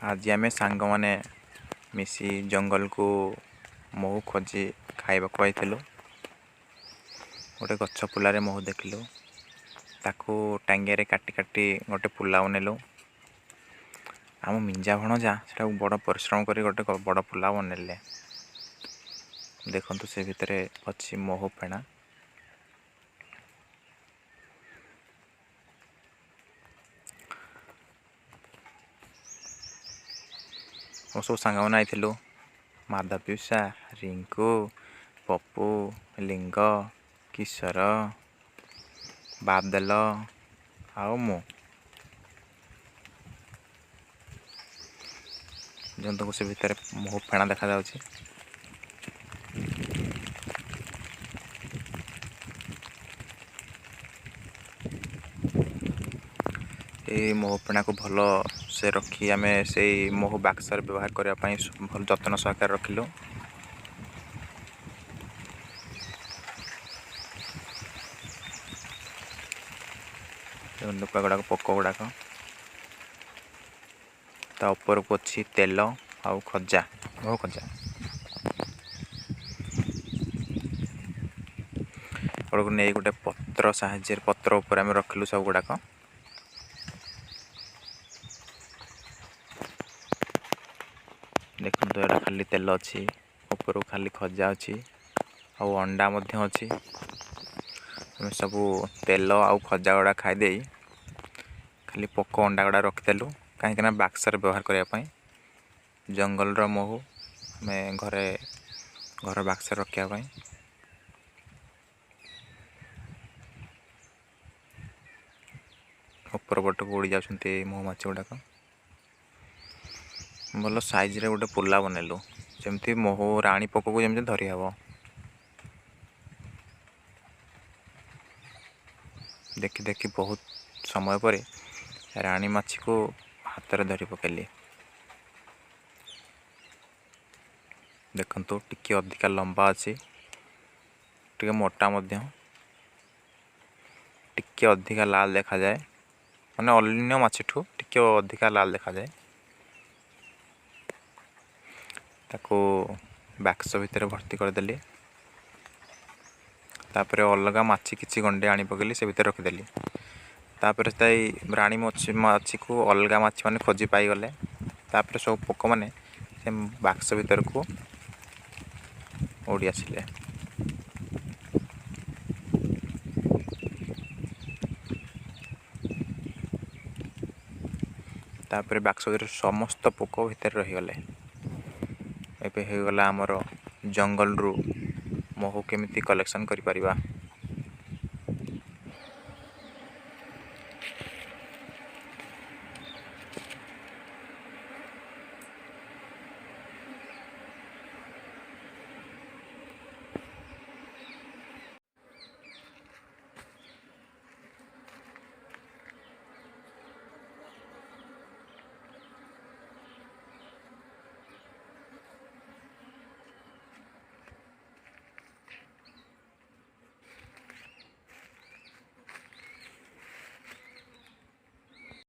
आज आम सांग मैंने मिसी जंगल को महू खोजी खाइबाक आइलु। गोटे गछ पुलारे महू देखलु, ताकू टांगिया काटी काटी गोटे पुला बनइलु। आम मिंजा भणजा से बड़ परिश्रम कर गोटे बड़ पुला बनइले। देखु से भितर अच्छी महू फेणा। सब सांग मैंने आइलु, माधव पिसा, रिंकू, पप्पू, लिंग, किशोर, बादल आओ मु जो से भितर महू फेणा देखा जाउछि। ये महू फेणा को भल से रखी आम से महू बाक्सर व्यवहार करने भल जत्न सहकार रखिलु। लुका गुड़ाक पोक गुड़ाक ता ऊपर को अच्छी तेल आउ खजा महू खजा को नहीं गोटे पत्र साहाଯ୍य पत्र ऊपर आम रखिलु सब गुड़ाक। देखो यहाँ खाली तेल अच्छी, ऊपर खाली खजा अच्छी आउ अंडा मध्य अच्छी। सब तेल आउ खजा गुड़ा खाईदे खाली पोक अंडा गुड़ा रखिदेलु कहीं बाक्सर व्यवहार करने। जंगल महू आम घर बाक्सर रखापी। ऊपर पट को उड़ी जाती महुमाछी गुड़ाक। भल साइज रे गोटे पुला बनइलु जमती महू राणी पोक को जमती धरी हब। देखी देखी बहुत समय पर राणी माछी को हाथ में धरी पकेली। देखंतु टिके अधिका लंबा अच्छी, टिके मोटा मध्य, टिके अधिका लाल देखा जाए, माने अन्य माछी ठू टिके अधिका लाल देखा जाए। ताको बाक्स भितर भर्ती करदेली। तापर अलग माछी किसी गंडे आनी पकेली से भितर रखिदेली। तापर राणी माछी को अलग माछी मैंने खोजी पाईगले। तापर सब पोक मैंने से बाक्स भितर को उड़ी आसिले। तापर बाक्स भितर समस्त पोक भितर रहीगले। एबे हो गला आमर जंगल रु महू केमिति कलेक्शन करि परिबा।